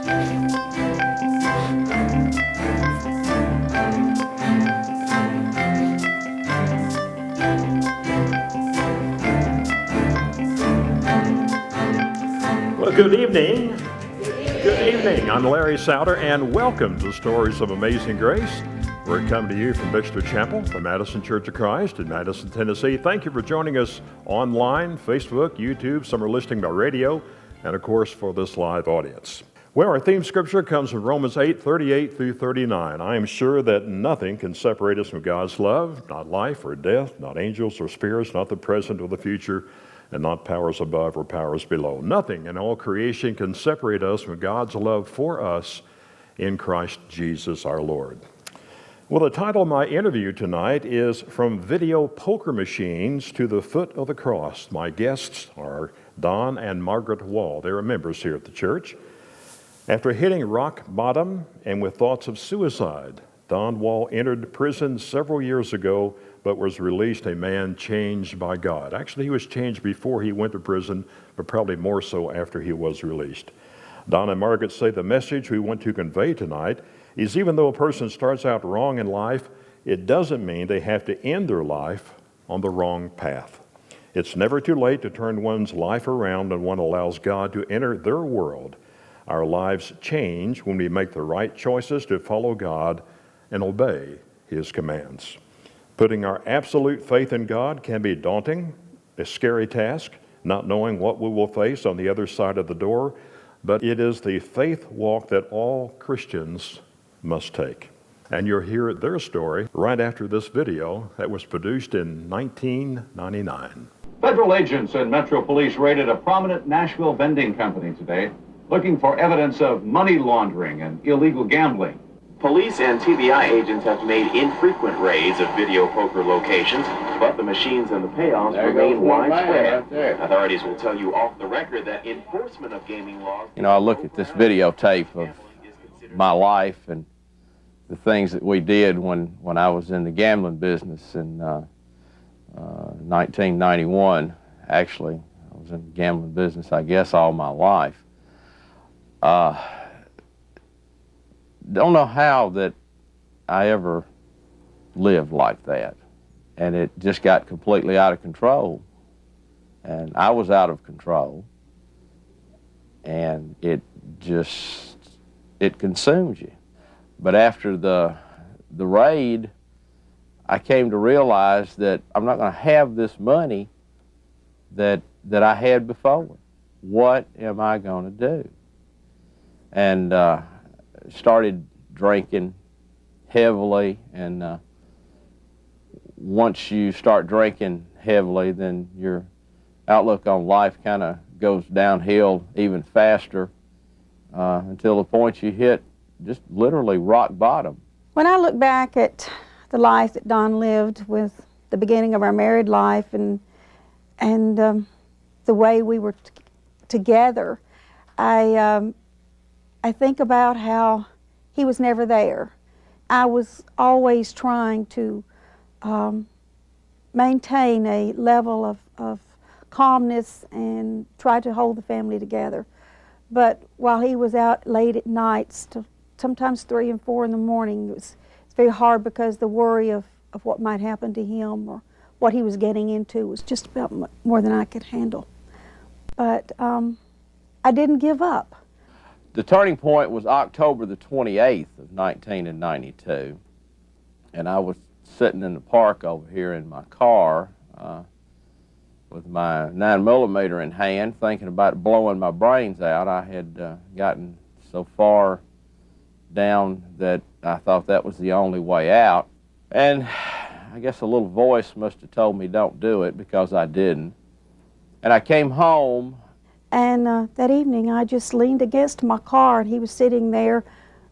Well, good evening. Good evening. I'm Larry Souter, and welcome to Stories of Amazing Grace. We're coming to you from Bixter Chapel, the Madison Church of Christ in Madison, Tennessee. Thank you for joining us online, Facebook, YouTube. Some are listening by radio, and of course for this live audience. Well, our theme scripture comes from Romans 8:38 through 39. I am sure that nothing can separate us from God's love, not life or death, not angels or spirits, not the present or the future, and not powers above or powers below. Nothing in all creation can separate us from God's love for us in Christ Jesus our Lord. Well, the title of my interview tonight is From Video Poker Machines to the Foot of the Cross. My guests are Don and Margaret Wall. They are members here at the church. After hitting rock bottom and with thoughts of suicide, Don Wall entered prison several years ago, but was released a man changed by God. Actually, he was changed before he went to prison, but probably more so after he was released. Don and Margaret say the message we want to convey tonight is even though a person starts out wrong in life, it doesn't mean they have to end their life on the wrong path. It's never too late to turn one's life around when one allows God to enter their world. Our lives change when we make the right choices to follow God and obey His commands. Putting our absolute faith in God can be daunting, a scary task, not knowing what we will face on the other side of the door, but it is the faith walk that all Christians must take. And you'll hear their story right after this video that was produced in 1999. Federal agents and Metro Police raided a prominent Nashville vending company today, looking for evidence of money laundering and illegal gambling. Police and TBI agents have made infrequent raids of video poker locations, but the machines and the payoffs remain widespread. Authorities will tell you off the record that enforcement of gaming laws... You know, I look at this videotape of my life and the things that we did when I was in the gambling business in 1991. Actually, I was in the gambling business, I guess, all my life. Don't know how that I ever lived like that. And it just got completely out of control. And I was out of control. And it consumes you. But after the raid, I came to realize that I'm not going to have this money that I had before. What am I going to do? And started drinking heavily, and once you start drinking heavily, then your outlook on life kind of goes downhill even faster until the point you hit just literally rock bottom. When I look back at the life that Don lived with the beginning of our married life and the way we were together, I think about how he was never there. I was always trying to maintain a level of calmness and try to hold the family together. But while he was out late at nights, sometimes 3 and 4 in the morning, it's very hard because the worry of what might happen to him or what he was getting into was just about more than I could handle. But I didn't give up. The turning point was October the 28th of 1992, and I was sitting in the park over here in my car with my 9mm in hand, thinking about blowing my brains out. I had gotten so far down that I thought that was the only way out. And I guess a little voice must have told me don't do it, because I didn't. And I came home. And that evening I just leaned against my car, and he was sitting there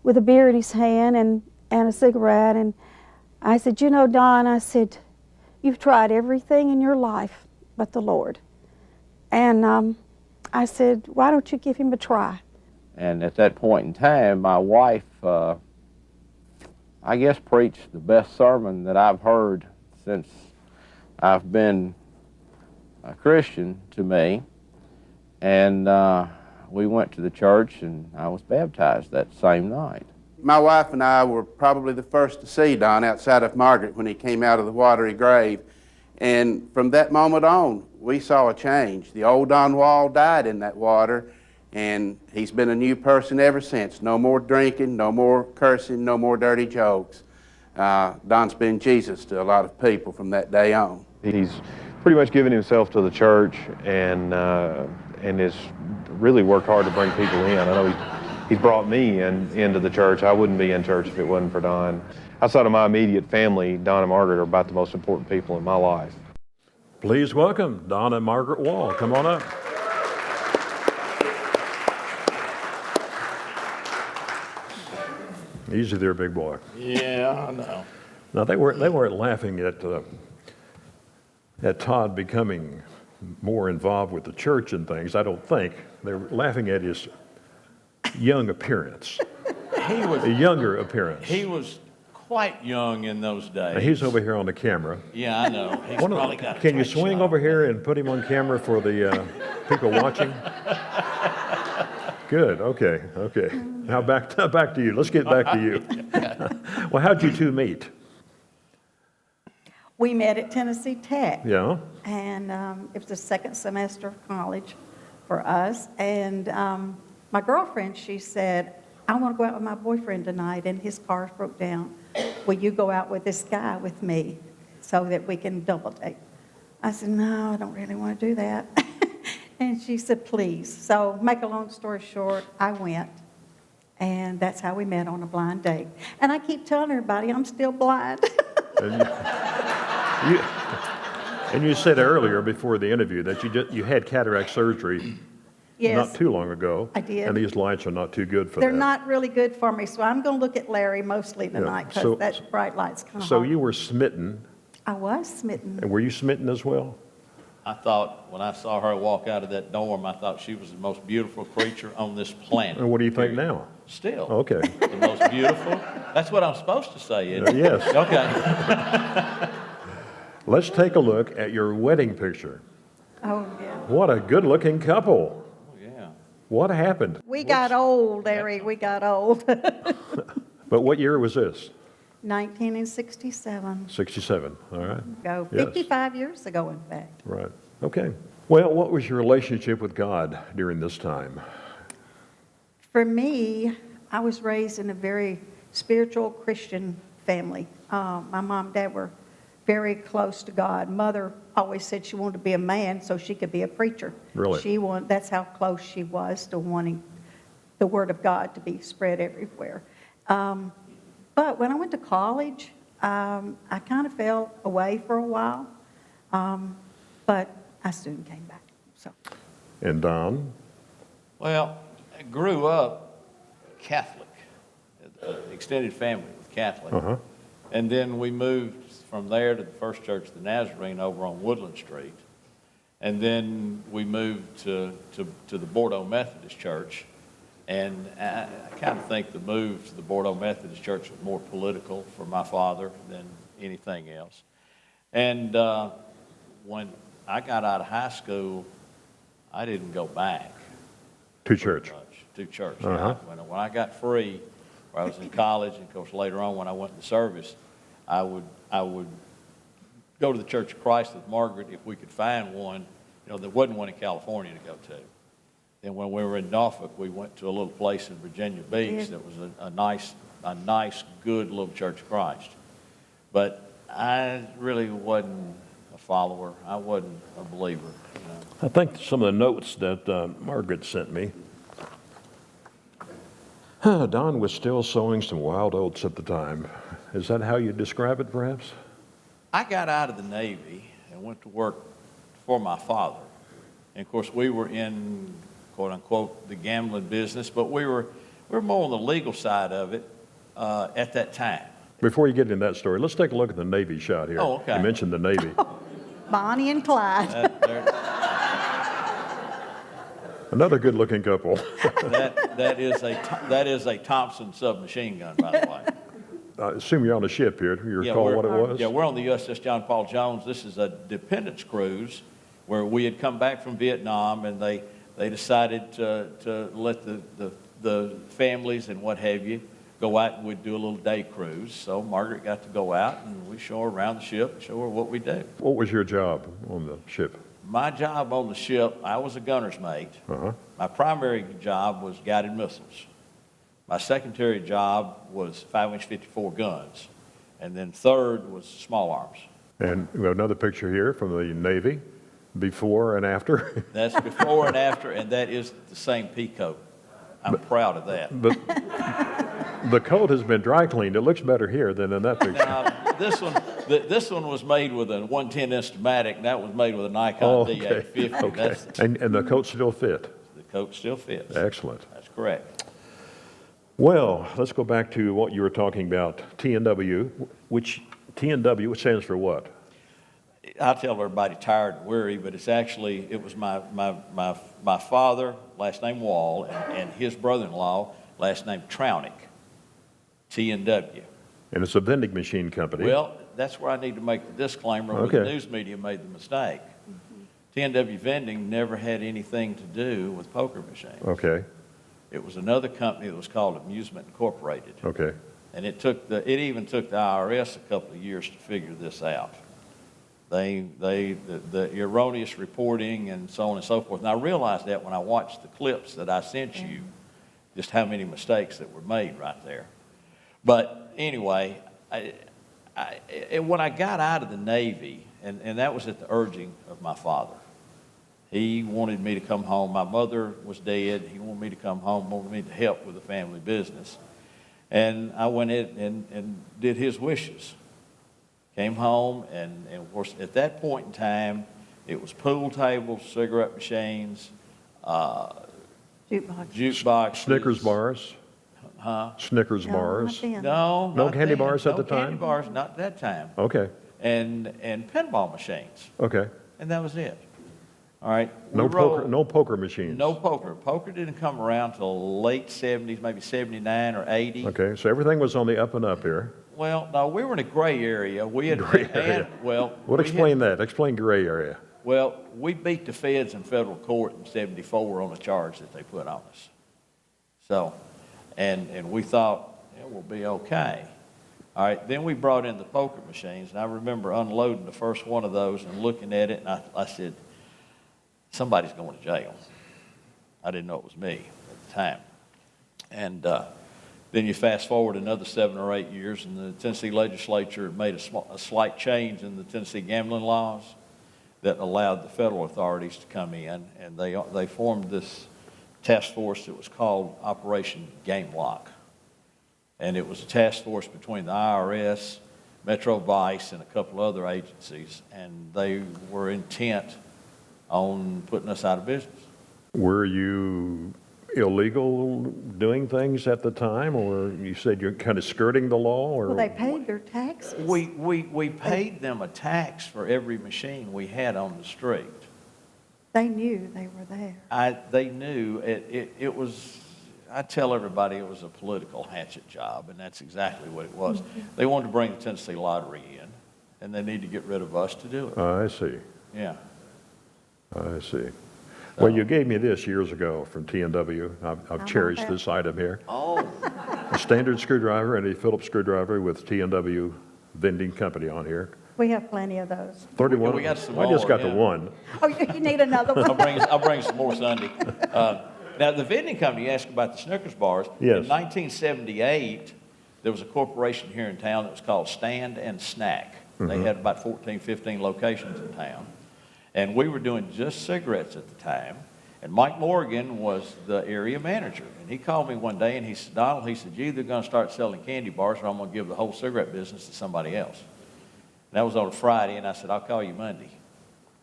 with a beer in his hand and a cigarette. And I said, you know, Don, I said, you've tried everything in your life but the Lord. And I said, why don't you give him a try? And at that point in time, my wife, I guess, preached the best sermon that I've heard since I've been a Christian to me. And we went to the church, and I was baptized that same night. My wife and I were probably the first to see Don outside of Margaret when he came out of the watery grave. And from that moment on, we saw a change. The old Don Wall died in that water, and he's been a new person ever since. No more drinking, no more cursing, no more dirty jokes. Don's been Jesus to a lot of people from that day on. He's pretty much given himself to the church and has really worked hard to bring people in. I know he's brought me into the church. I wouldn't be in church if it wasn't for Don. Outside of my immediate family, Don and Margaret are about the most important people in my life. Please welcome Don and Margaret Wall. Come on up. Easy there, big boy. Yeah, I know. Now they weren't laughing at Todd becoming more involved with the church and things. I don't think they were laughing at his young appearance. He was a younger appearance. He was quite young in those days. Now he's over here on the camera. Yeah, I know. He's probably got a Can you tight swing shot. over here and put him on camera for the people watching? Good. Okay. Now back to you. Let's get back to you. Well, how'd you two meet? We met at Tennessee Tech. Yeah. And it was the second semester of college for us. And my girlfriend, she said, I want to go out with my boyfriend tonight, and his car broke down. Will you go out with this guy with me so that we can double date? I said, no, I don't really want to do that. And she said, please. So make a long story short, I went. And that's how we met on a blind date. And I keep telling everybody I'm still blind. And you said earlier before the interview that you had cataract surgery Yes, not too long ago. I did. And these lights are not too good for they're that. not really good for me, so I'm going to look at Larry mostly tonight because so- that bright light's kind of So hard. you were smitten. I was smitten. And were you smitten as well? I thought when I saw her walk out of that dorm, I thought she was the most beautiful creature on this planet. And what do you think now? Still. Okay. The most beautiful. That's what I'm supposed to say, isn't it? Yes. Okay. Let's take a look at your wedding picture. Oh, yeah. What a good-looking couple. Oh, yeah. What happened? We got old, Larry. We got old. But what year was this? 1967. 67, all right. Go Yes. 55 years ago, in fact. Right, okay. Well, what was your relationship with God during this time? For me, I was raised in a very spiritual Christian family. My mom and dad were very close to God. Mother always said she wanted to be a man so she could be a preacher. Really? That's how close she was to wanting the Word of God to be spread everywhere. But when I went to college, I kind of fell away for a while, but I soon came back. So. And Don? Well, I grew up Catholic. Extended family was Catholic. Uh-huh. And then we moved from there to the First Church of the Nazarene over on Woodland Street. And then we moved to the Bordeaux Methodist Church. And I kind of think the move to the Bordeaux Methodist Church was more political for my father than anything else. And when I got out of high school, I didn't go back. To church. To church. Uh-huh. When I got free, or I was in college, and of course later on when I went to service, I would go to the Church of Christ with Margaret if we could find one. There wasn't one in California to go to. Then when we were in Norfolk, we went to a little place in Virginia Beach that was a nice, good little Church of Christ. But I really wasn't a follower. I wasn't a believer. I think some of the notes that Margaret sent me. Don was still sowing some wild oats at the time. Is that how you describe it, perhaps? I got out of the Navy and went to work for my father. And of course, we were in, quote unquote, the gambling business, but we were more on the legal side of it at that time. Before you get into that story, let's take a look at the Navy shot here. Oh, okay. You mentioned the Navy. Bonnie and Clyde. Another good-looking couple. that is a Thompson submachine gun, by the way. I assume you're on a ship here. Do you recall what it was? Yeah, we're on the USS John Paul Jones. This is a dependence cruise where we had come back from Vietnam, and they they decided to let the families and what have you go out, and we'd do a little day cruise. So Margaret got to go out, and we show her around the ship, show her what we do. What was your job on the ship? My job on the ship, I was a gunner's mate. My primary job was guided missiles. My secondary job was 5-inch 54 guns. And then third was small arms. And we have another picture here from the Navy, before and after. That's before and after, and that is the same pea coat. I'm proud of that. But the coat has been dry cleaned. It looks better here than in that picture. Now, this one was made with a 110 Instamatic, and that was made with a Nikon D850. Okay. And the coat still fit? The coat still fits. Excellent. That's correct. Well, let's go back to what you were talking about, TNW, which TNW stands for what? I'll tell everybody tired and weary, but it was my father, last name Wall, and his brother-in-law, last name Trownick, TNW. And it's a vending machine company. Well, that's where I need to make the disclaimer where the news media made the mistake. TNW Vending never had anything to do with poker machines. Okay. It was another company that was called Amusement Incorporated. Okay. And it even took the IRS a couple of years to figure this out. The erroneous reporting and so on and so forth. And I realized that when I watched the clips that I sent you, just how many mistakes that were made right there. But anyway, when I got out of the Navy, and that was at the urging of my father, he wanted me to come home. My mother was dead. He wanted me to come home, wanted me to help with the family business. And I went in and did his wishes. Came home, and of course, at that point in time, it was pool tables, cigarette machines, jukebox, Snickers bars? Huh? Snickers bars? No, No not candy then. bars at the No time? candy bars, not at that time. Okay. And pinball machines, Okay. and that was it. All right. No poker machines? No poker. Poker didn't come around till late 70s, maybe 79 or 80. Okay, so everything was on the up and up here. Well, no, we were in a gray area. We had Gray area. Explain that. Explain gray area. Well, we beat the feds in federal court in 74 on a charge that they put on us. So, and we thought it will be okay. All right, then we brought in the poker machines, and I remember unloading the first one of those and looking at it, and I said, somebody's going to jail. I didn't know it was me at the time. And then you fast forward another 7 or 8 years, and the Tennessee legislature made a slight change in the Tennessee gambling laws that allowed the federal authorities to come in, and they formed this task force that was called Operation Game Lock. And it was a task force between the IRS, Metro Vice, and a couple other agencies, and they were intent on putting us out of business. Were you illegal doing things at the time, or you said you're kind of skirting the law? Or Well, they paid their taxes. We paid them a tax for every machine we had on the street. They knew they were there. They knew it was, I tell everybody it was a political hatchet job, and that's exactly what it was. They wanted to bring the Tennessee Lottery in, and they need to get rid of us to do it. I see. Yeah. I see. Well, you gave me this years ago from TNW. I've cherished this item here. Oh. A standard screwdriver and a Phillips screwdriver with TNW Vending Company on here. We have plenty of those. 31. We got some I just more, got the yeah. one. Oh, you need another one? I'll bring some more Sunday. Now, the vending company, you asked about the Snickers bars. Yes. In 1978, there was a corporation here in town that was called Stand and Snack. They had about 14, 15 locations in town. And we were doing just cigarettes at the time. And Mike Morgan was the area manager. And he called me one day and he said, Donald, he said, you're either going to start selling candy bars or I'm going to give the whole cigarette business to somebody else. And that was on a Friday, and I said, I'll call you Monday.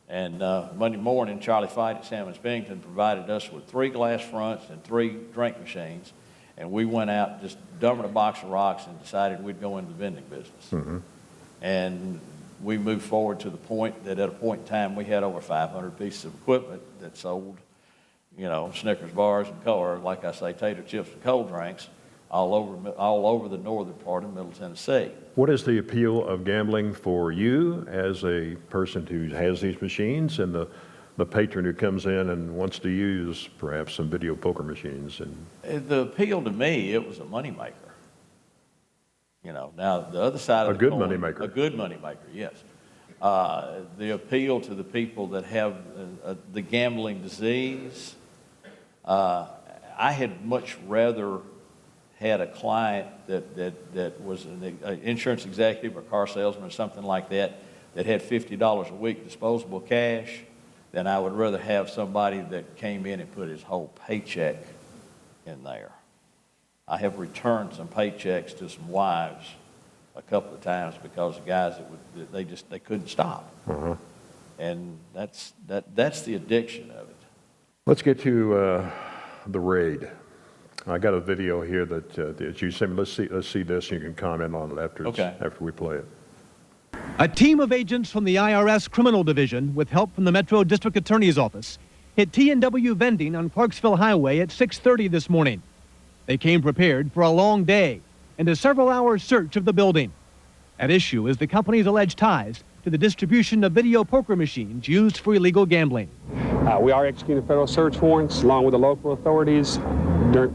And Monday morning, Charlie Fight at Salmons Bennington provided us with 3 glass fronts and 3 drink machines. And we went out, just dumped a box of rocks and decided we'd go into the vending business. And we moved forward to the point that at a point in time we had over 500 pieces of equipment that sold, you know, Snickers bars and or, like I say, tater chips and cold drinks all over the northern part of Middle Tennessee. What is the appeal of gambling for you as a person who has these machines and the the patron who comes in and wants to use perhaps some video poker machines. And The appeal to me, it was a moneymaker. You know, now the other side of A the good coin, moneymaker. a good moneymaker, yes. The appeal to the people that have the gambling disease, I had much rather had a client that was an insurance executive or car salesman or something like that had $50 a week disposable cash than I would rather have somebody that came in and put his whole paycheck in there. I have returned some paychecks to some wives a couple of times because the guys they couldn't stop. And that's the addiction of it. let's get to the raid. I got a video here that you sent me. Let's see this, and you can comment on it after we play it. A team of agents from the IRS Criminal Division, with help from the Metro District Attorney's Office, hit T&W Vending on Clarksville Highway at 6:30 this morning. They came prepared for a long day and a several-hour search of the building. At issue is the company's alleged ties to the distribution of video poker machines used for illegal gambling. We are executing federal search warrants along with the local authorities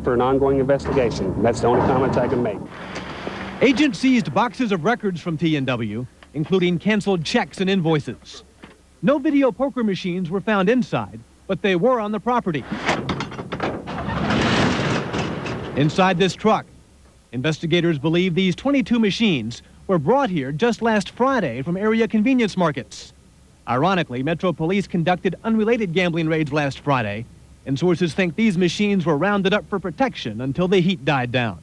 for an ongoing investigation. That's the only comments I can make. Agents seized boxes of records from T&W, including canceled checks and invoices. No video poker machines were found inside, but they were on the property. Inside this truck, investigators believe these 22 machines were brought here just last Friday from area convenience markets. Ironically, Metro Police conducted unrelated gambling raids last Friday, and sources think these machines were rounded up for protection until the heat died down.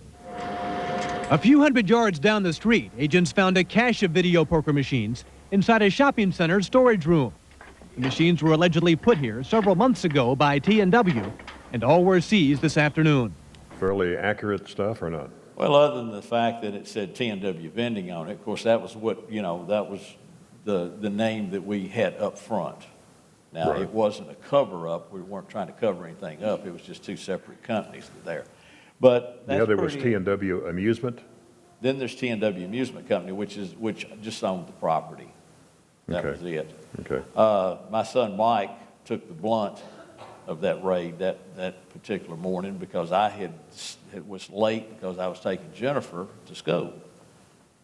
A few hundred yards down the street, agents found a cache of video poker machines inside a shopping center's storage room. The machines were allegedly put here several months ago by T&W, and all were seized this afternoon. Fairly accurate stuff or not? Well, other than the fact that it said T&W Vending on it, of course, that was what, that was the name that we had up front. Now, Right. It wasn't a cover-up. We weren't trying to cover anything up. It was just two separate companies there. But that's The other was pretty- T&W Amusement? Then there's T&W Amusement Company, which just owned the property. That Okay. was it. Okay. My son Mike took the blunt of that raid that particular morning because it was late because I was taking Jennifer to school.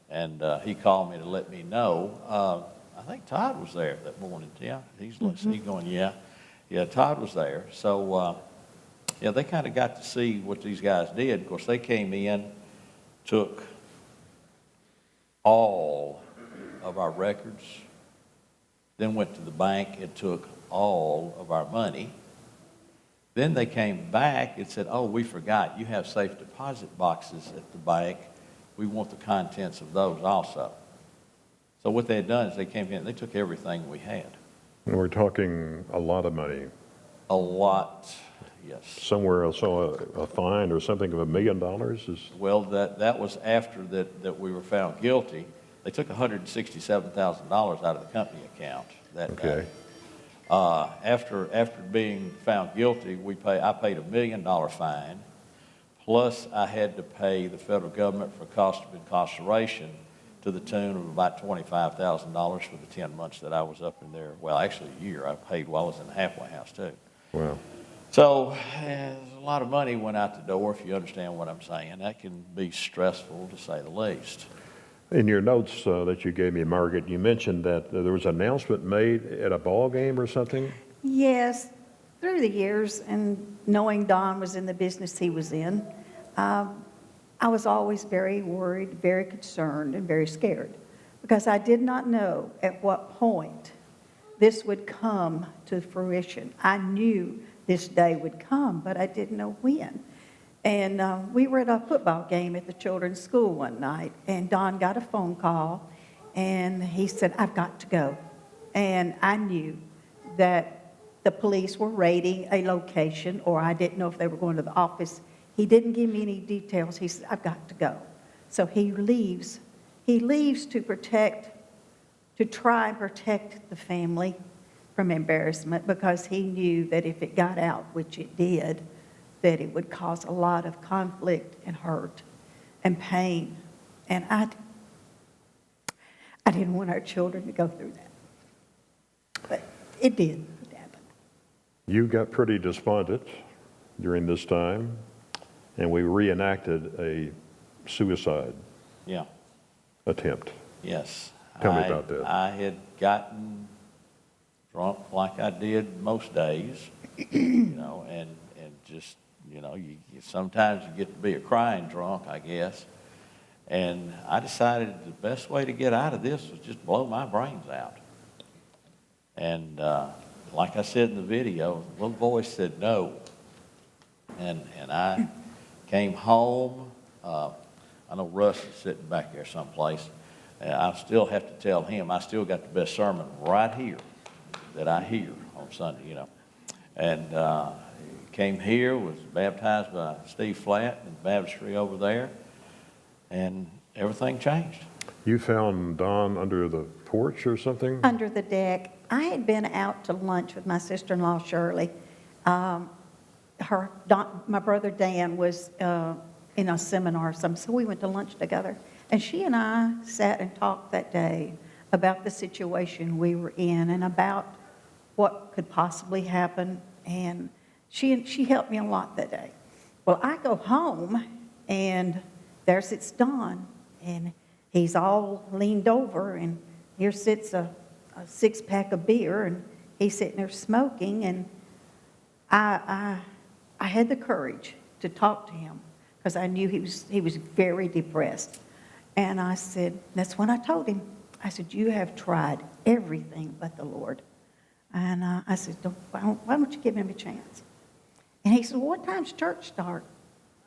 And he called me to let me know. I think Todd was there that morning. Yeah, he's going, yeah, Todd was there. So, they kind of got to see what these guys did. Of course, they came in, took all of our records, then went to the bank and took all of our money. Then they came back and said, oh, we forgot, you have safe deposit boxes at the bank. We want the contents of those also. So what they had done is they came in, they took everything we had. And we're talking a lot of money. A lot, yes. Somewhere I saw a fine or something of $1 million. Well, that was after that we were found guilty. They took $167,000 out of the company account that day. After being found guilty, I paid $1 million fine, plus I had to pay the federal government for cost of incarceration to the tune of about $25,000 for the 10 months that I was up in there. Well, actually a year. I paid while I was in the halfway house too. Wow. So a lot of money went out the door, if you understand what I'm saying. That can be stressful, to say the least. In your notes that you gave me, Margaret, you mentioned that there was an announcement made at a ball game or something? Yes, through the years and knowing Don was in the business he was in, I was always very worried, very concerned, and very scared because I did not know at what point this would come to fruition. I knew this day would come, but I didn't know when. And we were at a football game at the children's school one night, and Don got a phone call, and he said, I've got to go. And I knew that the police were raiding a location, or I didn't know if they were going to the office. He didn't give me any details. He said, I've got to go. So he leaves. He leaves to try and protect the family from embarrassment because he knew that if it got out, which it did, that it would cause a lot of conflict and hurt and pain. And I didn't want our children to go through that. But it did. It happened. You got pretty despondent during this time, and we reenacted a suicide Yeah. attempt. Yes. Tell me about that. I had gotten drunk like I did most days, and just, sometimes you get to be a crying drunk, I guess. And I decided the best way to get out of this was just blow my brains out. And like I said in the video, the little voice said no. And I came home. I know Russ is sitting back there someplace. I still have to tell him, I still got the best sermon right here that I hear on Sunday, And came here, was baptized by Steve Flatt in the baptistry over there, and everything changed. You found Don under the porch or something? Under the deck. I had been out to lunch with my sister-in-law, Shirley. My brother Dan was in a seminar or something, so we went to lunch together. And she and I sat and talked that day about the situation we were in and about what could possibly happen. And she helped me a lot that day. Well, I go home, and there sits Don, and he's all leaned over, and here sits a six-pack of beer, and he's sitting there smoking, and I had the courage to talk to him because I knew he was very depressed. And I said, that's when I told him, I said, you have tried everything but the Lord. And I said, why don't you give him a chance? And he said, well, what time's church start?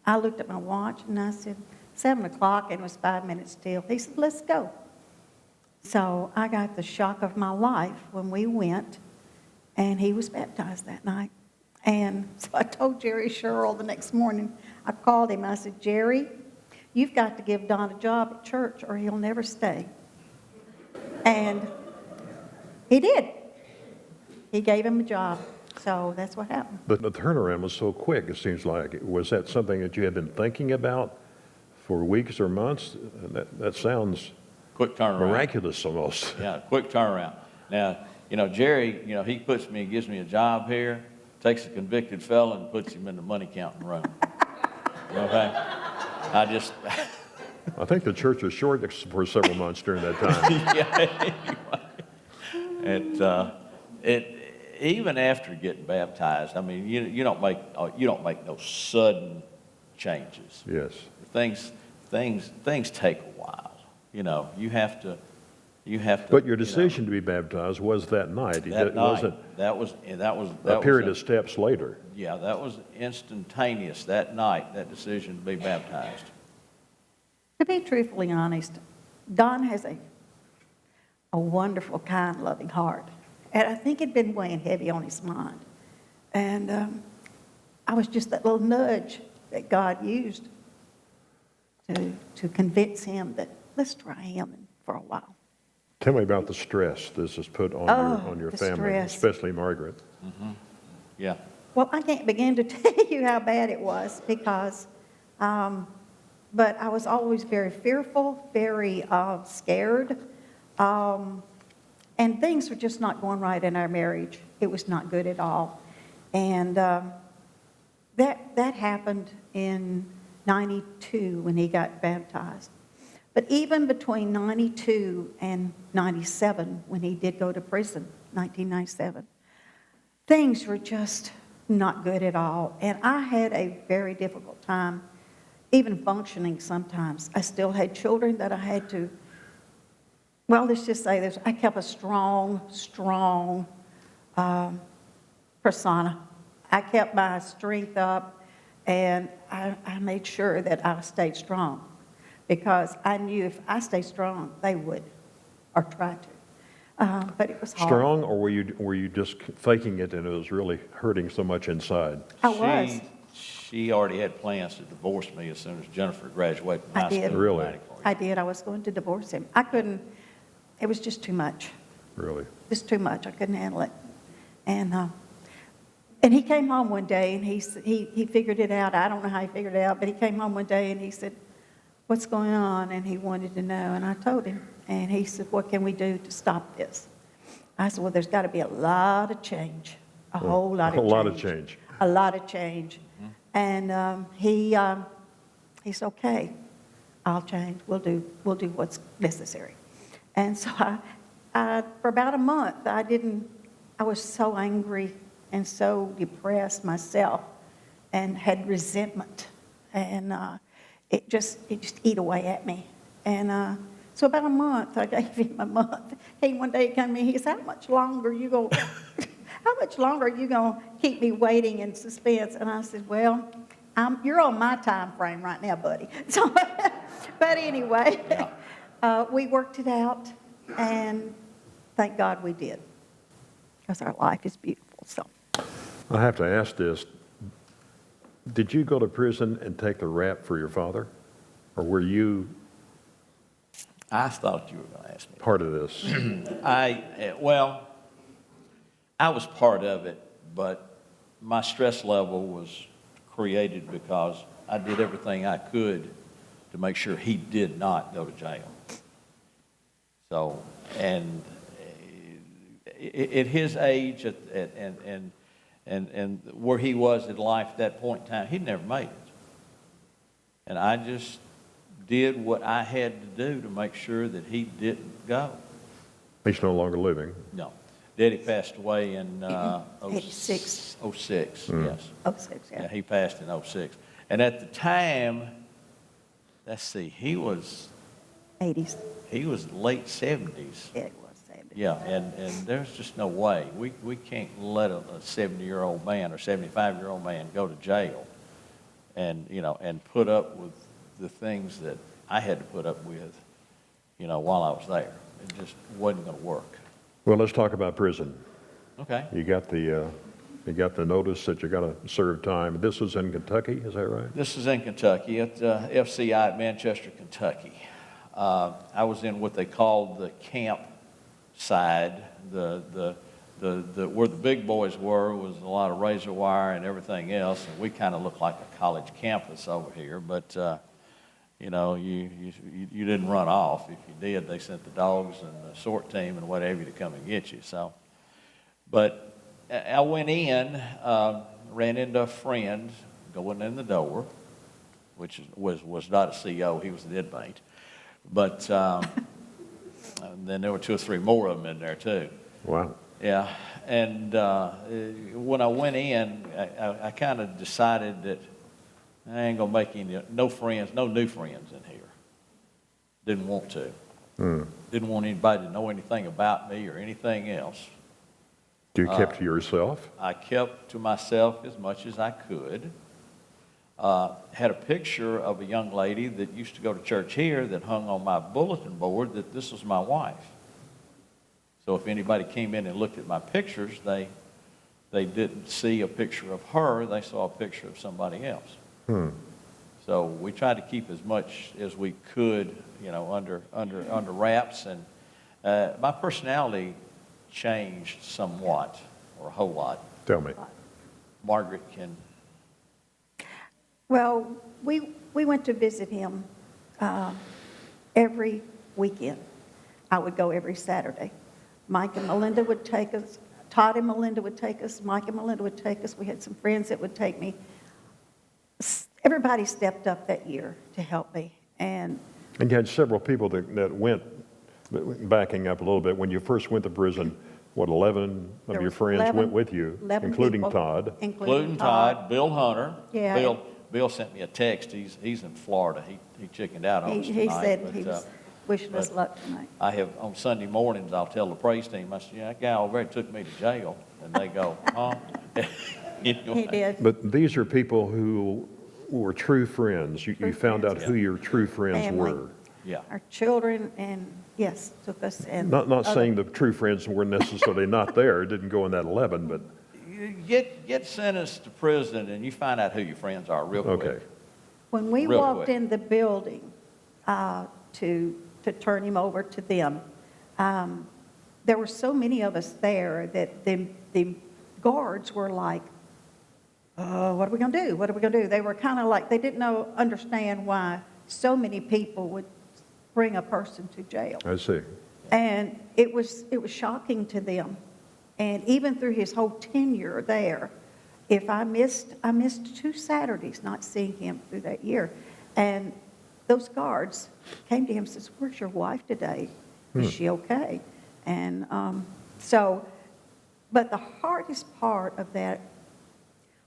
I looked at my watch, and I said, 7 o'clock, and it was 5 minutes till. He said, let's go. So I got the shock of my life when we went, and he was baptized that night. And so I told Jerry Sherrill the next morning, I called him, I said, Jerry, you've got to give Don a job at church or he'll never stay. And he did. He gave him a job. So that's what happened. But the turnaround was so quick, it seems like. Was that something that you had been thinking about for weeks or months? That sounds Quick turnaround. miraculous almost. Yeah, quick turnaround. Now, Jerry, he gives me a job here, takes a convicted felon and puts him in the money counting room. Okay? I think the church was short for several months during that time. Yeah, anyway. Even after getting baptized, I mean, you don't make no sudden changes. Yes. Things take a while. You have to. But your decision to be baptized was that night. That night. That was a period of steps later. Yeah, that was instantaneous. That night, that decision to be baptized. To be truthfully honest, Don has a wonderful, kind, loving heart. And I think it'd been weighing heavy on his mind. And I was just that little nudge that God used to convince him that let's try him for a while. Tell me about the stress this has put on your family, stress. especially Margaret. Mm-hmm. Yeah. Well, I can't begin to tell you how bad it was because, but I was always very fearful, very scared. And things were just not going right in our marriage. It was not good at all. And that happened in 92 when he got baptized. But even between 92 and 97, when he did go to prison, 1997, things were just not good at all. And I had a very difficult time even functioning sometimes. I still had children that I had to, well, let's just say this. I kept a strong persona. I kept my strength up, and I made sure that I stayed strong because I knew if I stayed strong, they would, or try to. But it was hard. Strong, or were you just faking it and it was really hurting so much inside? I was. She already had plans to divorce me as soon as Jennifer graduated from high school. Really? I did. I was going to divorce him. I couldn't. It was just too much. Really? Just too much. I couldn't handle it. And he came home one day and he figured it out. I don't know how he figured it out, but he came home one day and he said, "What's going on?" And he wanted to know, and I told him. And he said, "What can we do to stop this?" I said, "Well, there's got to be a lot of change." A whole lot of A change. lot of change. A lot of change. And he said, okay, I'll change. We'll do what's necessary. And so for about a month, I was so angry and so depressed myself and had resentment. And it just ate away at me. And so about a month, I gave him a month. One day he came to me, he said, how much longer are you going to keep me waiting in suspense? And I said, well, you're on my time frame right now, buddy. So, but anyway, we worked it out, and thank God we did, because our life is beautiful. So I have to ask this. Did you go to prison and take the rap for your father? Or were you I thought you were going to ask me. part of this? Well, I was part of it, but my stress level was created because I did everything I could to make sure he did not go to jail. So, and at his age and where he was in life at that point in time, he'd never made it. And I just did what I had to do to make sure that he didn't go. He's no longer living. No. Daddy passed away in 86. 06, yes. 06, Yeah, he passed in 06. And at the time, let's see, he was 80s. He was late 70s. Yeah, it was 70s. Yeah, and there's just no way. We can't let a 70-year-old man or 75-year-old man go to jail and, and put up with the things that I had to put up with, while I was there. It just wasn't going to work. Well, let's talk about prison. Okay. You got the notice that you got to serve time. This was in Kentucky, is that right? This is in Kentucky, at FCI at Manchester, Kentucky. I was in what they called the camp side. The where the big boys were was a lot of razor wire and everything else, and we kind of looked like a college campus over here. But you didn't run off. If you did, they sent the dogs and the sort team and whatever to come and get you. So, but I went in, ran into a friend going in the door, which was not a CO. He was an inmate. But and then there were 2 or 3 more of them in there too. Wow. Yeah, and when I went in, I kind of decided that I ain't gonna make no new friends in here. Didn't want to. Didn't want anybody to know anything about me or anything else. You kept to yourself? I kept to myself as much as I could. Had a picture of a young lady that used to go to church here that hung on my bulletin board that this was my wife. So if anybody came in and looked at my pictures, they didn't see a picture of her, they saw a picture of somebody else. So we tried to keep as much as we could, under wraps. And my personality changed somewhat, or a whole lot. Tell me. Margaret can. Well, we went to visit him every weekend. I would go every Saturday. Mike and Melinda would take us. Todd and Melinda would take us. Mike and Melinda would take us. We had some friends that would take me. Everybody stepped up that year to help me. And you had several people that went, backing up a little bit, when you first went to prison, 11 of your friends went with you, including Todd. Including Todd, Bill Hunter. Yeah. Bill sent me a text. He's in Florida. He chickened out on us tonight. He said he was wishing us luck tonight. I have, on Sunday mornings, I'll tell the praise team, I said, that guy already took me to jail. And they go, huh? He did. But these are people who were true friends. You found out who your true friends Family. were. Yeah. Our children, and yes, took us. And Not saying the true friends were necessarily not there. It didn't go in that 11, but. You get sentenced to prison and you find out who your friends are real quick. Okay. When we Real walked quick. in the building to turn him over to them, there were so many of us there that the guards were like, what are we going to do? What are we going to do? They were kind of like, they didn't understand why so many people would bring a person to jail. I see. And it was shocking to them And even through his whole tenure there, if I missed 2 Saturdays not seeing him through that year. And those guards came to him and says, "Where's your wife today? Is she okay?" And but the hardest part of that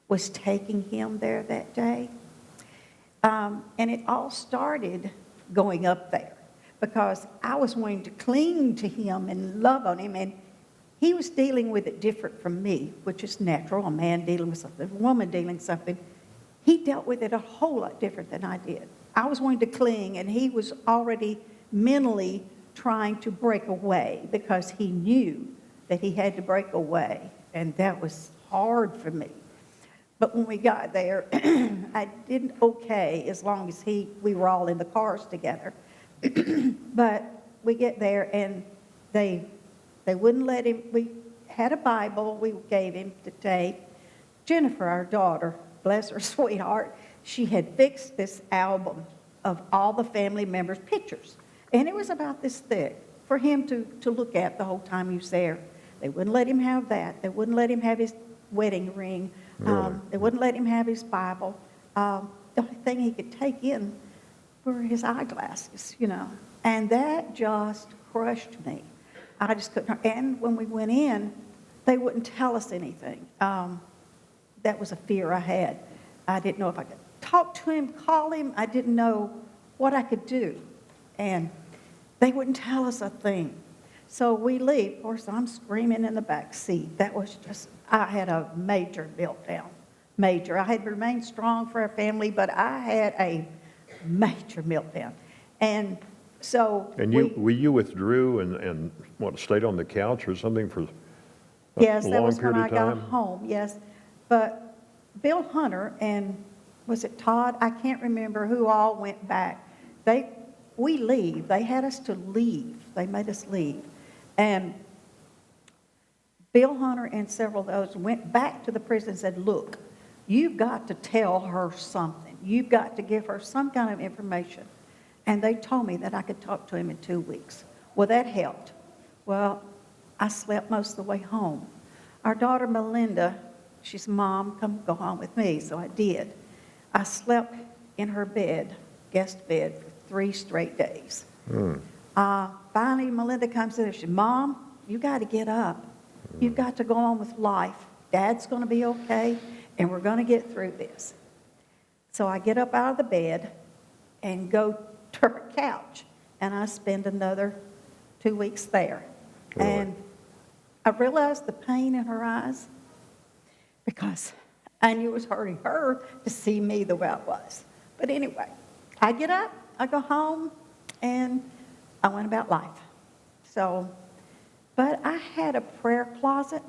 was taking him there that day. And it all started going up there because I was wanting to cling to him and love on him. And he was dealing with it different from me, which is natural, a man dealing with something, a woman dealing with something. He dealt with it a whole lot different than I did. I was wanting to cling, and he was already mentally trying to break away because he knew that he had to break away, and that was hard for me. But when we got there, I did okay as long as we were all in the cars together. But we get there, and they wouldn't let him. We had a Bible we gave him to take. Jennifer, our daughter, bless her sweetheart, she had fixed this album of all the family members' pictures. And it was about this thick for him to look at the whole time he was there. They wouldn't let him have that. They wouldn't let him have his wedding ring. Really? They wouldn't let him have his Bible. The only thing he could take in were his eyeglasses, you know. And that just crushed me. I just couldn't. And when we went in, they wouldn't tell us anything. That was a fear I had. I didn't know if I could talk to him, call him. I didn't know what I could do. And they wouldn't tell us a thing. So we leave. Of course, I'm screaming in the back seat. That was just, I had a major meltdown. Major. I had remained strong for our family, but I had a major meltdown. And so you withdrew and what, stayed on the couch or something for a yes, that long was when period I of time? got home, yes. But Bill Hunter and, was it Todd? I can't remember who all went back. We leave. They had us to leave. They made us leave. And Bill Hunter and several of those went back to the prison and said, "Look, you've got to tell her something. You've got to give her some kind of information." And they told me that I could talk to him in 2 weeks. Well, that helped. Well, I slept most of the way home. Our daughter Melinda, she's "Mom, come go home with me." So I did. I slept in her bed, guest bed, for 3 straight days. Finally, Melinda comes in and she said, "Mom, you got to get up. You've got to go on with life. Dad's going to be okay, and we're going to get through this." So I get up out of the bed and go to her couch, and I spend another 2 weeks there. Really? And I realized the pain in her eyes because I knew it was hurting her to see me the way I was. But anyway, I get up, I go home, and I went about life. So, but I had a prayer closet,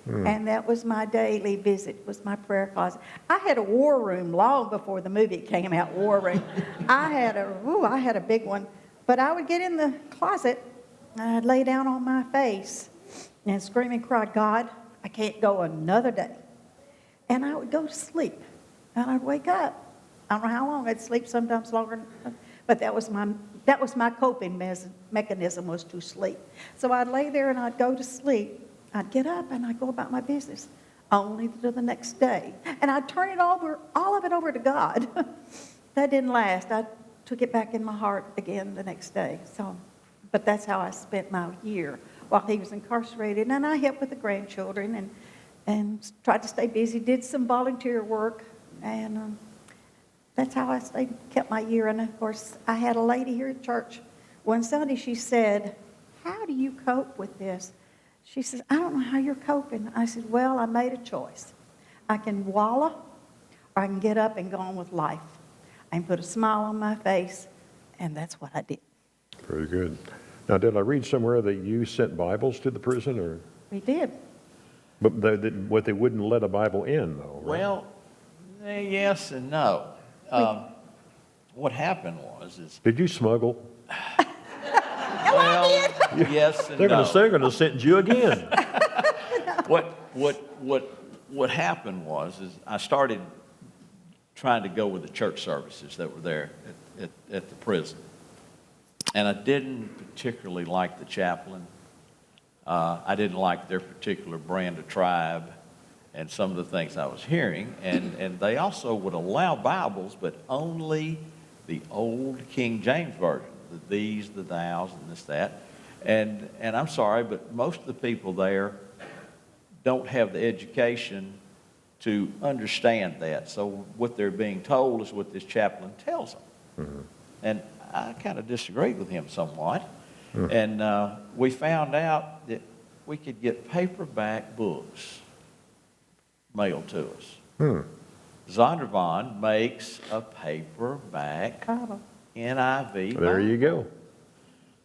and that was my daily visit, was my prayer closet. I had a war room long before the movie came out, War Room. I had a big one. But I would get in the closet, and I'd lay down on my face and scream and cry, "God, I can't go another day." And I would go to sleep, and I'd wake up. I don't know how long I'd sleep, sometimes longer, but that was my coping mechanism, was to sleep. So I'd lay there and I'd go to sleep. I'd get up and I'd go about my business, only to the next day. And I'd turn all of it over to God. That didn't last. I took it back in my heart again the next day. So, but that's how I spent my year while he was incarcerated. And I helped with the grandchildren and tried to stay busy, did some volunteer work, and that's how I kept my year. And of course, I had a lady here at church one Sunday. She said, "How do you cope with this?" She says, "I don't know how you're coping." I said, "Well, I made a choice. I can wallow, or I can get up and go on with life. I can put a smile on my face," and that's what I did. Very good. Now, did I read somewhere that you sent Bibles to the prison, or? We did. But they wouldn't let a Bible in, though, right? Well, yes and no. What happened was Did you smuggle? Well, yes and They're no. going to sentence you again. What happened was I started trying to go with the church services that were there at the prison. And I didn't particularly like the chaplain. I didn't like their particular brand of tribe and some of the things I was hearing. And they also would allow Bibles, but only the old King James Version, the these, the thous, and this, that. And I'm sorry, but most of the people there don't have the education to understand that. So what they're being told is what this chaplain tells them. Mm-hmm. And I kind of disagreed with him somewhat. Mm-hmm. And we found out that we could get paperback books mailed to us. Hmm. Zondervan makes a paperback NIV. There you go.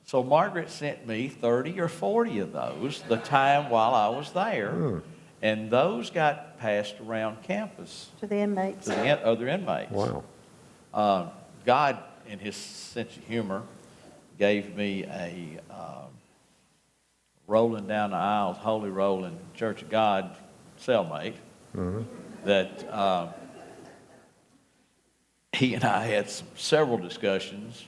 So Margaret sent me 30 or 40 of those the time while I was there. Hmm. And those got passed around campus. To the inmates. To the other inmates. Wow. God, in his sense of humor, gave me a rolling down the aisles, holy rolling Church of God cellmate. Mm-hmm. That he and I had several discussions,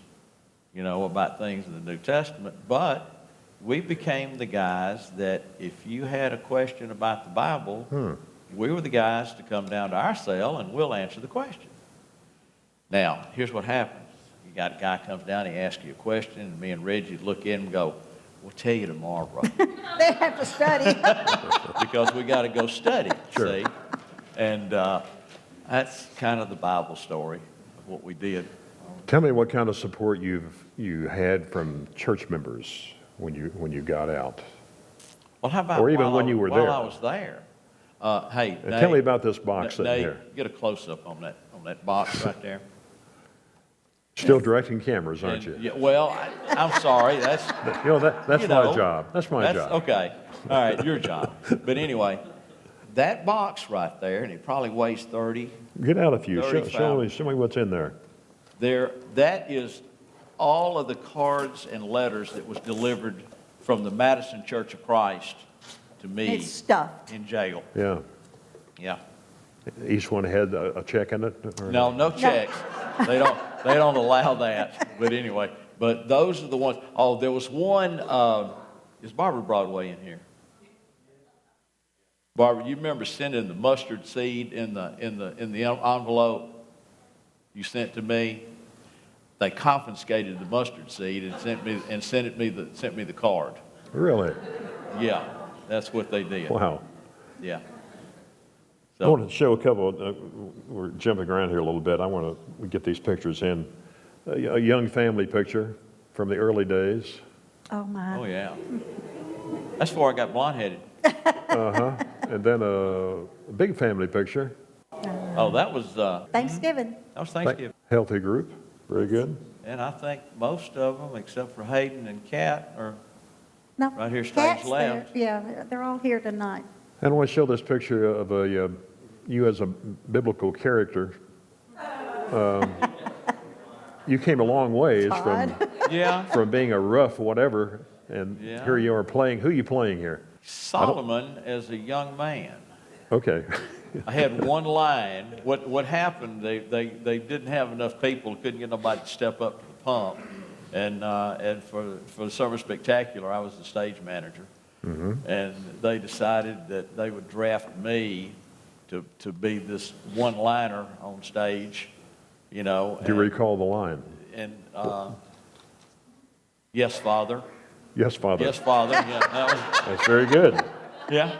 you know, about things in the New Testament, but we became the guys that if you had a question about the Bible, we were the guys to come down to our cell and we'll answer the question. Now, here's what happens. You got a guy comes down, he asks you a question, and me and Reggie look in and go, we'll tell you tomorrow, brother. They have to study. Because we got to go study, sure. See? And that's kind of the Bible story of what we did. Tell me what kind of support you had from church members when you got out. Well, how about or even when you were there? While I was there. Hey, Nate, tell me about this box sitting Nate, here. Get a close-up on that box right there. Still directing cameras, aren't you? Yeah, well, I'm sorry. That's that's my job. That's my job. Okay. All right, your job. But anyway, that box right there, and it probably weighs 30. Get out a few. Show me what's in there. That is all of the cards and letters that was delivered from the Madison Church of Christ to me. It's stuffed. In jail. Yeah. Yeah. Each one had a check in it? No checks. They don't allow that. But anyway, but those are the ones. Oh, there was one. Is Barbara Broadway in here? Barbara, you remember sending the mustard seed in the envelope you sent to me? They confiscated the mustard seed and sent me the card. Really? Yeah, that's what they did. Wow. Yeah. So, I want to show a couple. We're jumping around here a little bit. I want to get these pictures in. A young family picture from the early days. Oh my. Oh yeah. That's before I got blonde-headed. And then a big family picture. Oh, that was Thanksgiving. That was Thanksgiving. Healthy group. Very good. And I think most of them, except for Hayden and Kat, are No, right here, Kat's stage left. there. Yeah, they're all here tonight. And I want to show this picture of you as a biblical character. You came a long ways from being a rough whatever, and here you are playing. Who are you playing here? Solomon as a young man. Okay. I had one line. What happened? They didn't have enough people. Couldn't get nobody to step up to the pump. And for the Summer Spectacular, I was the stage manager. Mm-hmm. And they decided that they would draft me to be this one-liner on stage, you know. Do you recall the line? And yes, Father. Yes, Father. Yes, Father. Yeah, that's very good. Yeah.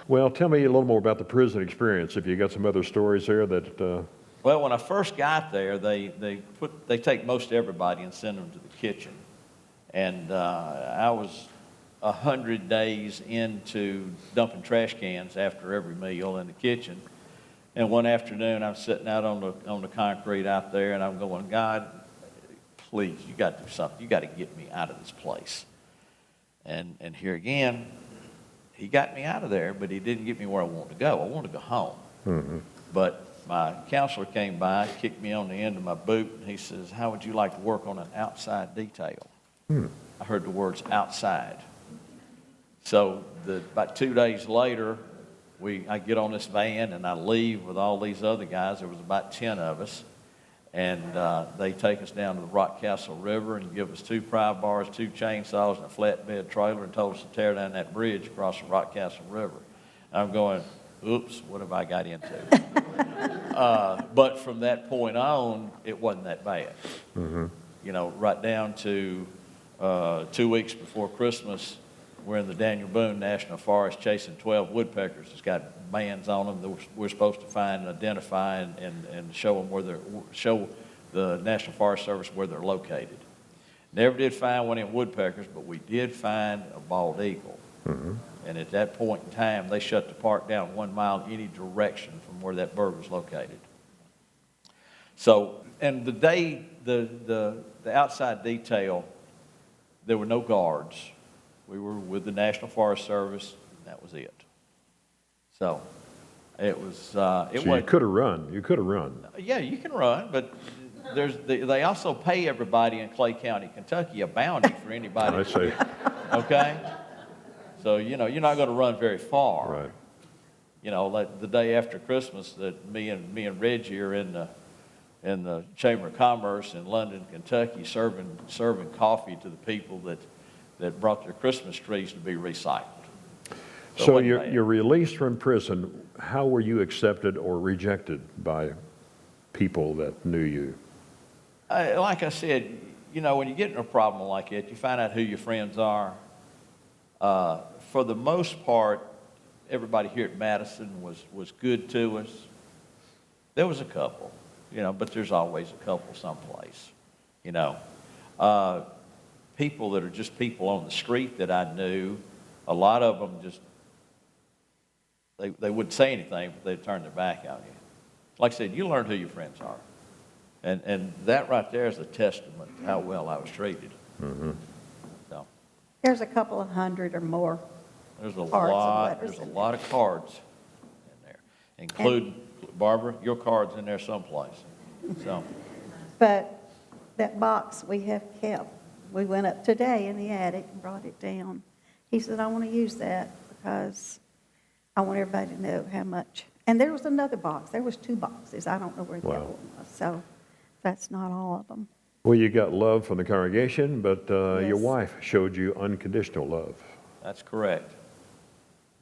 Well, tell me a little more about the prison experience. If you got some other stories there that. Well, when I first got there, they take most everybody and send them to the kitchen, and I was 100 days into dumping trash cans after every meal in the kitchen. And one afternoon, I'm sitting out on the concrete out there, and I'm going, God, please, you got to do something. You got to get me out of this place. And here again, he got me out of there, but he didn't get me where I wanted to go. I wanted to go home. Mm-hmm. But my counselor came by, kicked me on the end of my boot, and he says, how would you like to work on an outside detail? I heard the words outside. So about 2 days later, I get on this van and I leave with all these other guys. There was about 10 of us. And they take us down to the Rock Castle River and give us 2 pry bars, 2 chainsaws, and a flatbed trailer, and told us to tear down that bridge across the Rock Castle River. And I'm going, oops, what have I got into? But from that point on, it wasn't that bad. Mm-hmm. You know, right down to 2 weeks before Christmas, we're in the Daniel Boone National Forest chasing 12 woodpeckers. It's got bands on them that we're supposed to find and identify and show them show the National Forest Service where they're located. Never did find one of them woodpeckers, but we did find a bald eagle. Mm-hmm. And at that point in time, they shut the park down 1 mile in any direction from where that bird was located. So, and the day, the outside detail, there were no guards. We were with the National Forest Service, and that was it. So, it was, So you could have run. You could have run. Yeah, you can run, but they also pay everybody in Clay County, Kentucky, a bounty for anybody. I see. Okay? So, you know, you're not going to run very far. Right. You know, like the day after Christmas, that me and Reggie are in the Chamber of Commerce in London, Kentucky, serving coffee to the people that brought their Christmas trees to be recycled. So you're released from prison. How were you accepted or rejected by people that knew you? Like I said, you know, when you get in a problem like that, you find out who your friends are. For the most part, everybody here at Madison was good to us. There was a couple, you know, but there's always a couple someplace, you know. People that are just people on the street that I knew, a lot of them just, they wouldn't say anything, but they'd turn their back on you. Like I said, you learn who your friends are. And that right there is a testament to how well I was treated. Mm-hmm. So There's a couple of hundred or more. there's a Cards and lot, letters there's a in lot of cards in there, including, Barbara, your card's in there someplace. So, But that box we have kept. We went up today in the attic and brought it down. He said, I want to use that because I want everybody to know how much. And there was another box. There was 2 boxes. I don't know where the Wow. other one was. So that's not all of them. Well, you got love from the congregation, but your Yes. wife showed you unconditional love. that's correct.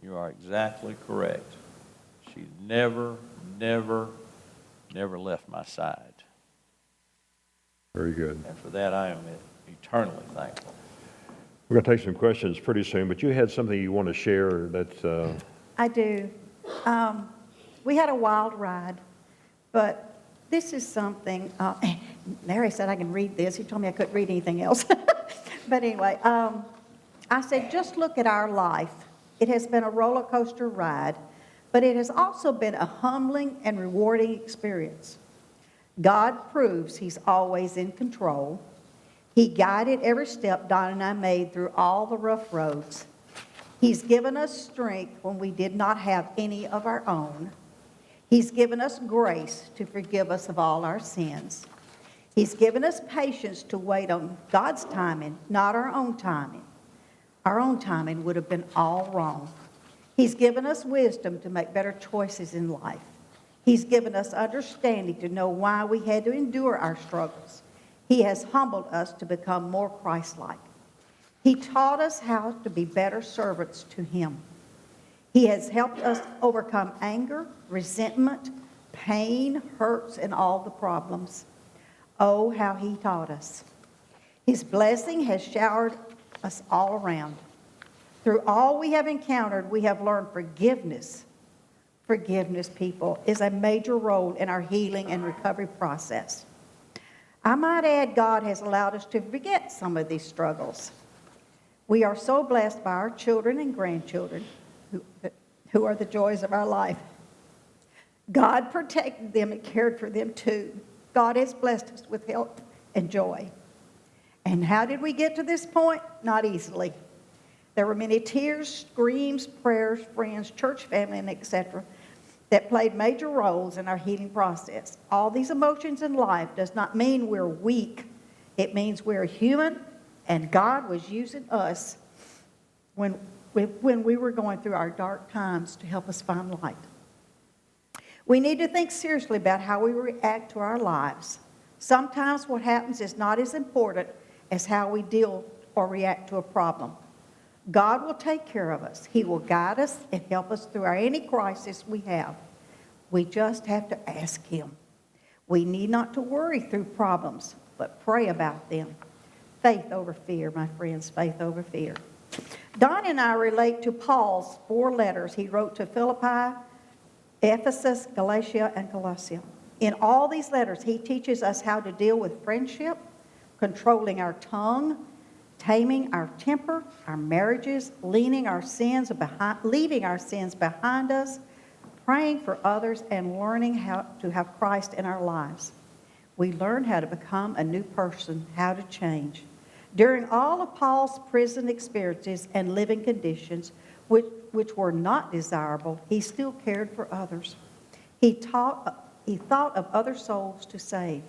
You are exactly correct. She never left my side. Very good. And for that, I am eternally thankful. We're going to take some questions pretty soon, but you had something you want to share that... I do. We had a wild ride, but this is something, Larry said I can read this. He told me I couldn't read anything else. But anyway, I said, just look at our life. It has been a roller coaster ride, but it has also been a humbling and rewarding experience. God proves He's always in control. He guided every step Don and I made through all the rough roads. He's given us strength when we did not have any of our own. He's given us grace to forgive us of all our sins. He's given us patience to wait on God's timing, not our own timing. Our own timing would have been all wrong. He's given us wisdom to make better choices in life. He's given us understanding to know why we had to endure our struggles. He has humbled us to become more Christ-like. He taught us how to be better servants to Him. He has helped us overcome anger, resentment, pain, hurts, and all the problems. Oh, how He taught us. His blessing has showered us all around. Through all we have encountered, we have learned forgiveness. Forgiveness, people, is a major role in our healing and recovery process. I might add, God has allowed us to forget some of these struggles. We are so blessed by our children and grandchildren who are the joys of our life. God protected them and cared for them too. God has blessed us with health and joy. And how did we get to this point? Not easily. There were many tears, screams, prayers, friends, church family, and etc. that played major roles in our healing process. All these emotions in life does not mean we're weak. It means we're human, and God was using us when we were going through our dark times to help us find light. We need to think seriously about how we react to our lives. Sometimes what happens is not as important as how we deal or react to a problem. God will take care of us. He will guide us and help us through any crisis we have. We just have to ask Him. We need not to worry through problems, but pray about them. Faith over fear, my friends, faith over fear. Don and I relate to Paul's 4 letters he wrote to Philippi, Ephesus, Galatia, and Colossae. In all these letters, he teaches us how to deal with friendship, controlling our tongue, taming our temper, our marriages, leaving our sins behind us, praying for others, and learning how to have Christ in our lives. We learn how to become a new person, how to change. During all of Paul's prison experiences and living conditions, which were not desirable, he still cared for others. He thought of other souls to save.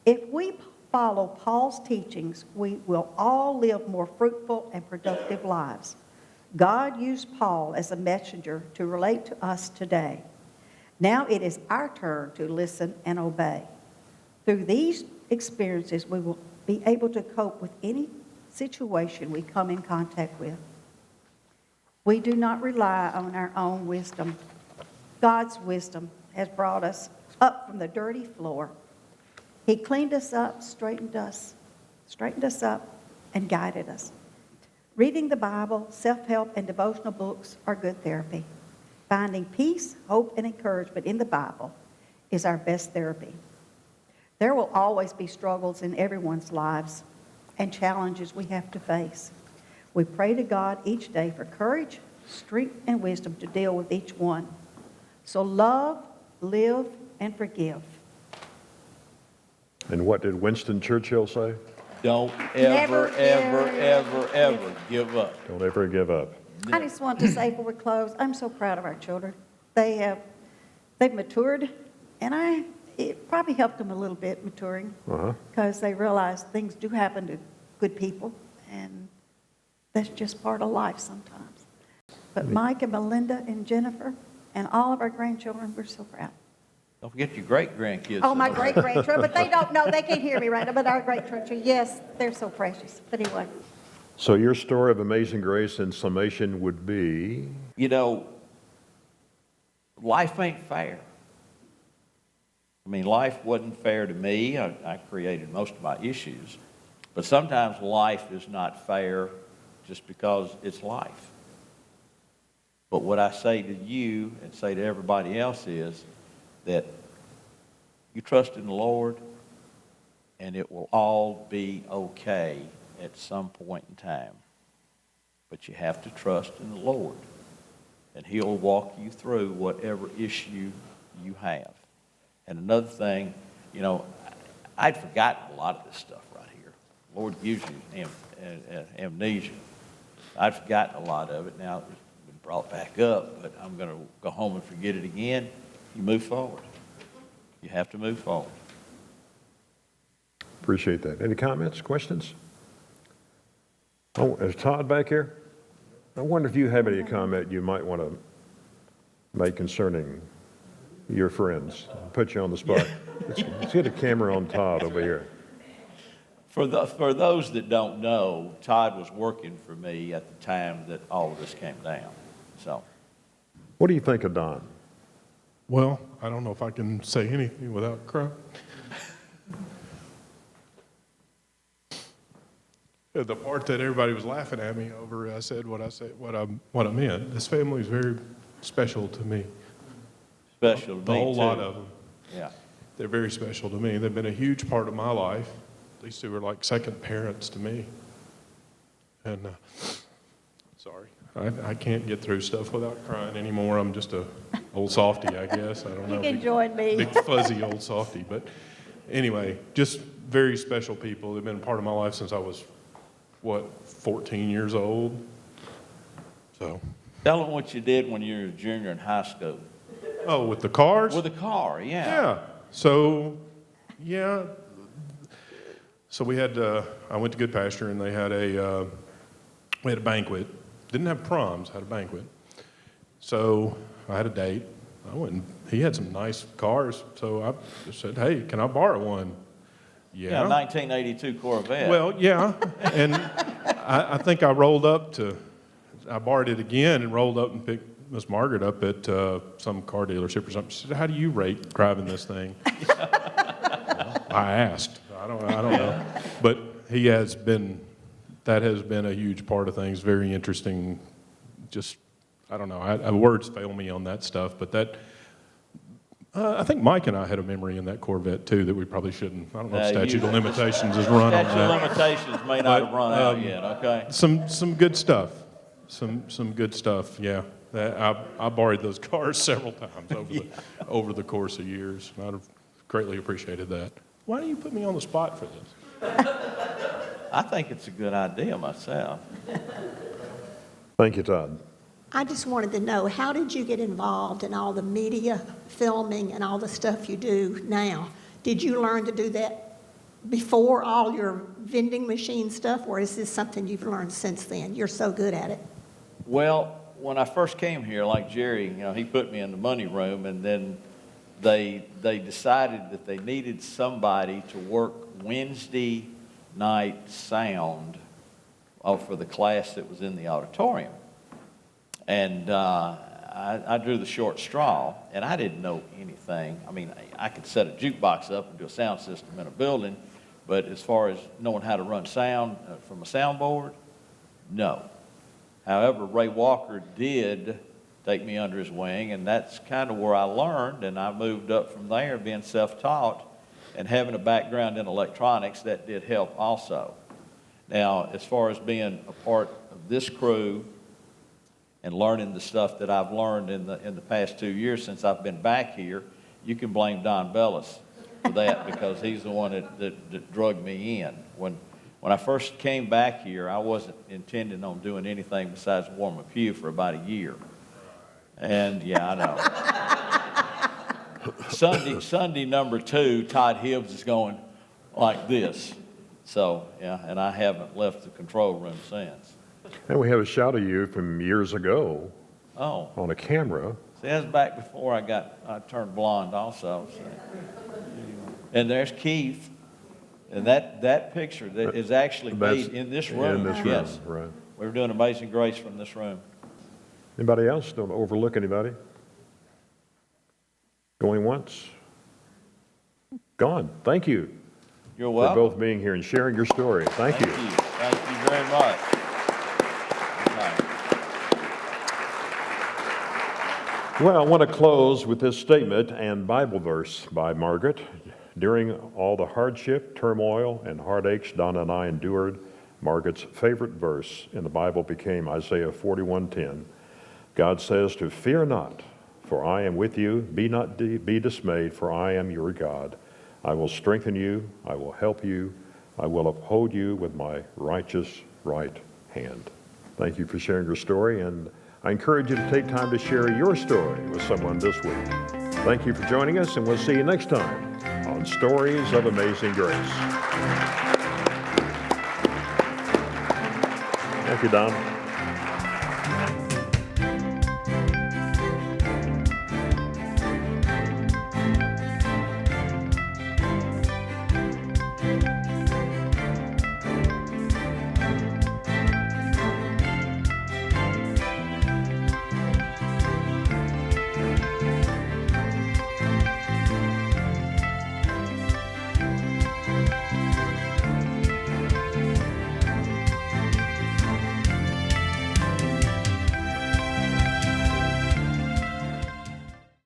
If we follow Paul's teachings, we will all live more fruitful and productive lives. God used Paul as a messenger to relate to us today. Now it is our turn to listen and obey. Through these experiences, we will be able to cope with any situation we come in contact with. We do not rely on our own wisdom. God's wisdom has brought us up from the dirty floor. He cleaned us up, straightened us up, and guided us. Reading the Bible, self-help, and devotional books are good therapy. Finding peace, hope, and encouragement in the Bible is our best therapy. There will always be struggles in everyone's lives and challenges we have to face. We pray to God each day for courage, strength, and wisdom to deal with each one. So love, live, and forgive. And what did Winston Churchill say? Don't ever give up. Don't ever give up. I just want to say before we close, I'm so proud of our children. They've matured, and it probably helped them a little bit maturing because they realize things do happen to good people, and that's just part of life sometimes. But Mike and Melinda and Jennifer and all of our grandchildren, we're so proud. Don't forget your great-grandkids. Oh, my great-grandchildren, but they don't know. They can't hear me right now, but our great-grandchildren, yes, they're so precious. But anyway. So your story of amazing grace in summation would be? You know, life ain't fair. I mean, life wasn't fair to me. I created most of my issues. But sometimes life is not fair just because it's life. But what I say to you and say to everybody else is that you trust in the Lord and it will all be okay at some point in time. But you have to trust in the Lord, and He'll walk you through whatever issue you have. And another thing, you know, I'd forgotten a lot of this stuff right here. The Lord gives you amnesia. I'd forgotten a lot of it. Now it's been brought back up, but I'm going to go home and forget it again. You move forward. You have to move forward. Appreciate that. Any comments, questions? Oh, is Todd back here? I wonder if you have any comment you might want to make concerning your friends. I'll put you on the spot. Let's get a camera on Todd over here. For those that don't know, Todd was working for me at the time that all of this came down. So, what do you think of Don? Well, I don't know if I can say anything without crying. The part that everybody was laughing at me over, I said what I meant. This family is very special to me. Special to me The whole too. lot of them. Yeah. They're very special to me. They've been a huge part of my life. These two are like second parents to me. And sorry, I can't get through stuff without crying anymore. I'm just a old softy, I guess. I don't know. You can join me. Big fuzzy old softy. But anyway, just very special people. They've been a part of my life since I was, 14 years old? So. Tell them what you did when you were a junior in high school. Oh, with the cars? With a car, yeah. Yeah. So, yeah. So we had, I went to Good Pasture, and they had we had a banquet. Didn't have proms, had a banquet. So I had a date. I went and he had some nice cars, so I just said, hey, can I borrow one? Yeah, 1982 Corvette. Well, yeah, and I think I borrowed it again and rolled up and picked Miss Margaret up at some car dealership or something. She said, "How do you rate driving this thing?" I asked. I don't know, but that has been a huge part of things. Very interesting. Just I don't know. Words fail me on that stuff, but that. I think Mike and I had a memory in that Corvette too that we probably shouldn't. I don't know if statute of limitations is run on that. Statute of limitations may not have run out yet. Okay. Some good stuff. Some good stuff. Yeah. I borrowed those cars several times over the course of years. I'd have greatly appreciated that. Why do you put me on the spot for this? I think it's a good idea myself. Thank you, Todd. I just wanted to know, how did you get involved in all the media filming and all the stuff you do now? Did you learn to do that before all your vending machine stuff, or is this something you've learned since then? You're so good at it. Well, when I first came here, like Jerry, he put me in the money room, and then they decided that they needed somebody to work Wednesday night sound for the class that was in the auditorium. And I drew the short straw, and I didn't know anything. I mean, I could set a jukebox up and do a sound system in a building, but as far as knowing how to run sound from a soundboard, no. However, Ray Walker did take me under his wing, and that's kind of where I learned, and I moved up from there being self-taught and having a background in electronics. That did help also. Now, as far as being a part of this crew and learning the stuff that I've learned in the past 2 years since I've been back here, you can blame Don Bellis for that because he's the one that drugged me in. When I first came back here, I wasn't intending on doing anything besides warm a pew for about a year. And yeah, I know. Sunday number 2, Todd Hibbs is going like this. So, yeah, and I haven't left the control room since. And we have a shot of you from years ago on a camera. See, that's back before I turned blonde also. So. And there's Keith. And that picture that is actually made in this room. In this room, yes. Right. We were doing Amazing Grace from this room. Anybody else? Don't overlook anybody. Going once? Gone. Thank you. You're welcome. For both being here and sharing your story. Thank you. Thank you very much. Well, I want to close with this statement and Bible verse by Margaret. During all the hardship, turmoil, and heartaches Donna and I endured, Margaret's favorite verse in the Bible became Isaiah 41:10. God says to fear not, for I am with you. Be not be dismayed, for I am your God. I will strengthen you. I will help you. I will uphold you with my righteous right hand. Thank you for sharing your story, and I encourage you to take time to share your story with someone this week. Thank you for joining us, and we'll see you next time on Stories of Amazing Grace. Thank you, Don.